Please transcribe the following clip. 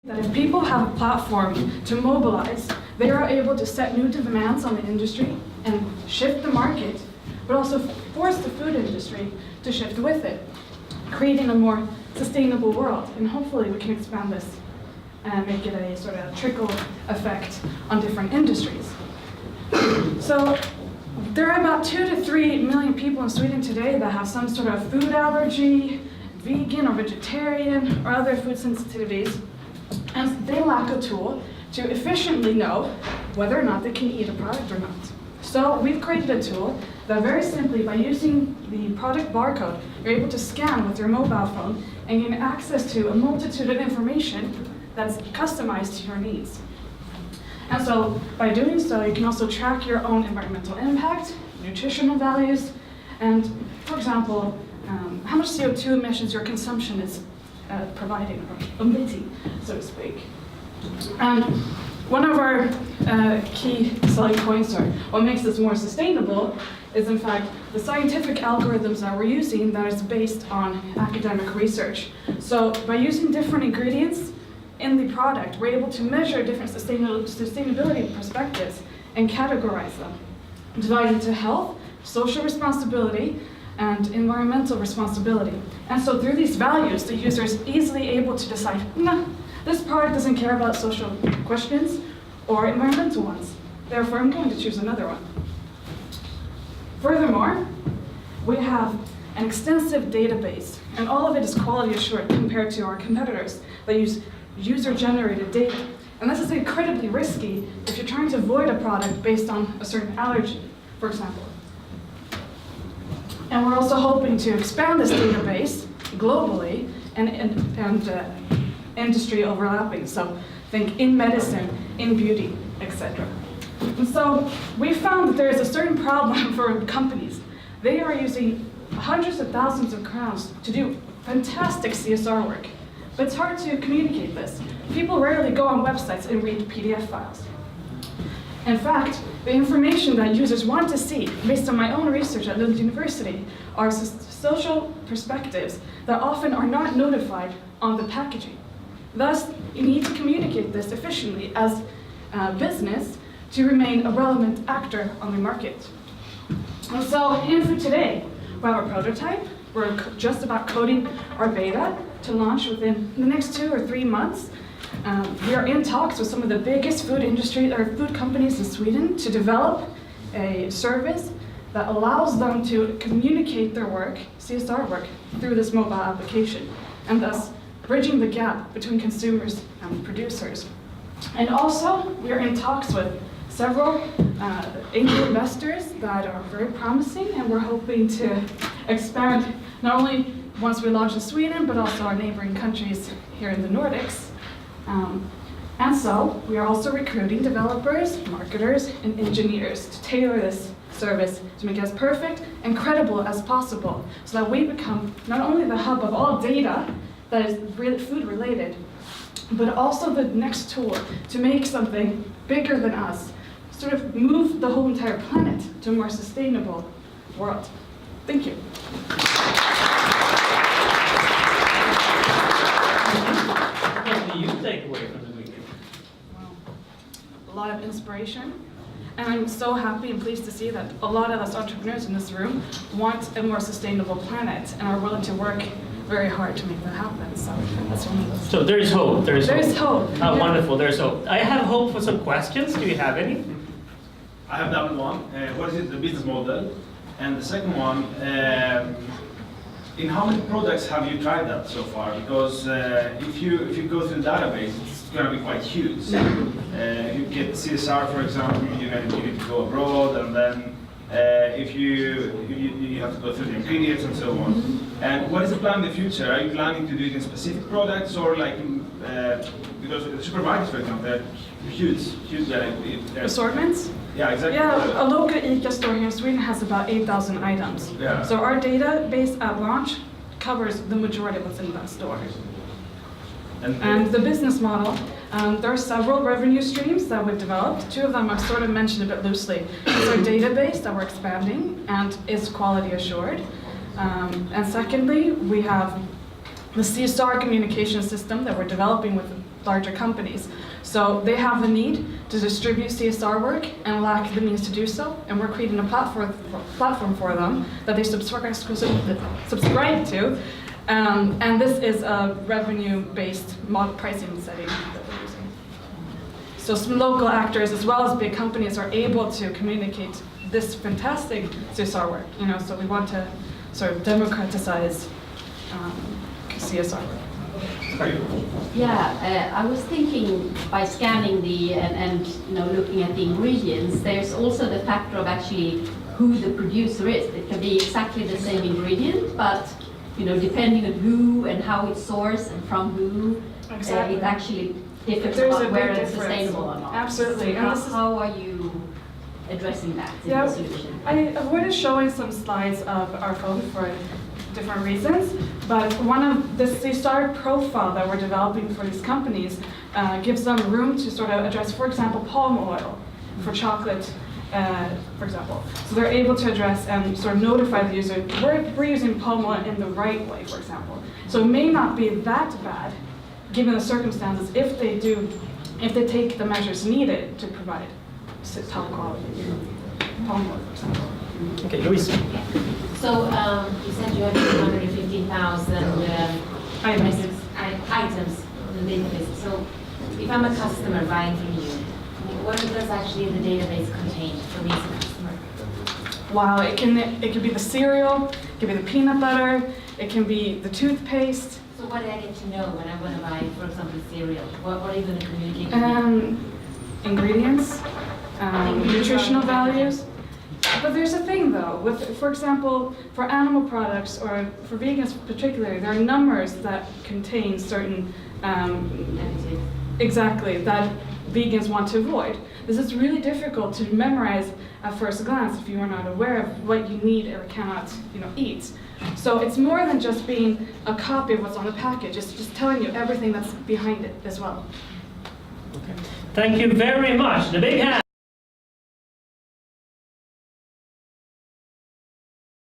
That if people have a platform to mobilize, they are able to set new demands on the industry and shift the market, but also force the food industry to shift with it, creating a more sustainable world. And hopefully we can expand this and make it a sort of trickle effect on different industries. So there are about 2 to 3 million people in Sweden today that have some sort of food allergy, vegan or vegetarian, or other food sensitivities. And they lack a tool to efficiently know whether or not they can eat a product or not. So we've created a tool that very simply, by using the product barcode, you're able to scan with your mobile phone and gain access to a multitude of information that's customized to your needs. And so by doing so, you can also track your own environmental impact, nutritional values, and for example, how much CO2 emissions your consumption is providing or omitting, so to speak. And one of our key selling points, or what makes this more sustainable, is in fact the scientific algorithms that we're using that is based on academic research. So by using different ingredients in the product, we're able to measure different sustainability perspectives and categorize them, divided into health, social responsibility, and environmental responsibility. And so through these values, the user is easily able to decide, no, this product doesn't care about social questions or environmental ones. Therefore, I'm going to choose another one. Furthermore, we have an extensive database, and all of it is quality assured compared to our competitors that use user-generated data. And this is incredibly risky if you're trying to avoid a product based on a certain allergy, for example. And we're also hoping to expand this database globally and industry overlapping. So think in medicine, in beauty, etc. And so we found that there is a certain problem for companies. They are using hundreds of thousands of crowns to do fantastic CSR work. But it's hard to communicate this. People rarely go on websites and read PDF files. In fact, the information that users want to see, based on my own research at Lund University, are social perspectives that often are not notified on the packaging. Thus, you need to communicate this efficiently as a business to remain a relevant actor on the market. And so, in Food today, we have a prototype. We're just about coding our beta to launch within the next 2 or 3 months. We are in talks with some of the biggest food companies in Sweden to develop a service that allows them to communicate their work, CSR work, through this mobile application, and thus bridging the gap between consumers and producers. And also, we are in talks with several angel investors that are very promising, and we're hoping to expand not only once we launch in Sweden, but also our neighboring countries here in the Nordics. And so, we are also recruiting developers, marketers, and engineers to tailor this service to make it as perfect and credible as possible, so that we become not only the hub of all data that is food related, but also the next tool to make something bigger than us, sort of move the whole entire planet to a more sustainable world. Thank you. What do you take away from the weekend? Well, a lot of inspiration. And I'm so happy and pleased to see that a lot of us entrepreneurs in this room want a more sustainable planet and are willing to work very hard to make that happen. So that's one of those. So there is hope. There is hope. Oh, wonderful. There's hope. I have hope for some questions. Do you have any? I have that one. What is the business model? And the second one, in how many products have you tried that so far? Because if you go through the database, it's going to be quite huge. If you get CSR, for example, you need to go abroad, and then if you have to go through the ingredients and so on. And what is the plan in the future? Are you planning to do it in specific products, or like because the supermarkets, for example, they're huge. Assortments? Yeah, exactly. Yeah, a local ICA store here in Sweden has about 8,000 items. Yeah. So our database at launch covers the majority of what's in that store. And the business model, there are several revenue streams that we've developed. 2 of them I've sort of mentioned a bit loosely. It's our database that we're expanding and is quality assured. And secondly, we have the CSR communication system that we're developing with larger companies. So they have the need to distribute CSR work and lack the means to do so, and we're creating a platform for them that they subscribe to, and this is a revenue-based model pricing setting that we're using. So some local actors as well as big companies are able to communicate this fantastic CSR work, so we want to sort of democratize CSR work. Yeah, I was thinking by scanning and looking at the ingredients, there's also the factor of actually who the producer is. It can be exactly the same ingredient, but depending on who and how it's sourced and from who, Exactly. it actually differs There's a about where big it's difference. sustainable or not. Absolutely. So And this is- how are you addressing that in Yeah, the solution? I avoided showing some slides of our code for different reasons, but one of the CSR profile that we're developing for these companies gives them room to sort of address, for example, palm oil for chocolate, for example. So they're able to address and sort of notify the user, we're using palm oil in the right way, for example. So it may not be that bad, given the circumstances, if they take the measures needed to provide top quality palm oil, for example. Okay, Louise. So you said you have 250,000 Items. items in the database. So if I'm a customer buying from you, what does actually the database contain for me as a customer? Wow, it can be the cereal, it can be the peanut butter, it can be the toothpaste. So what do I get to know when I want to buy, for example, cereal? What are you going to communicate to me? Ingredients, nutritional values. But there's a thing though, for example, for animal products or for vegans particularly, there are numbers that contain certain, exactly, that vegans want to avoid. This is really difficult to memorize at first glance if you are not aware of what you need or cannot eat. So it's more than just being a copy of what's on the package, it's just telling you everything that's behind it as well. Thank you very much. The big hand.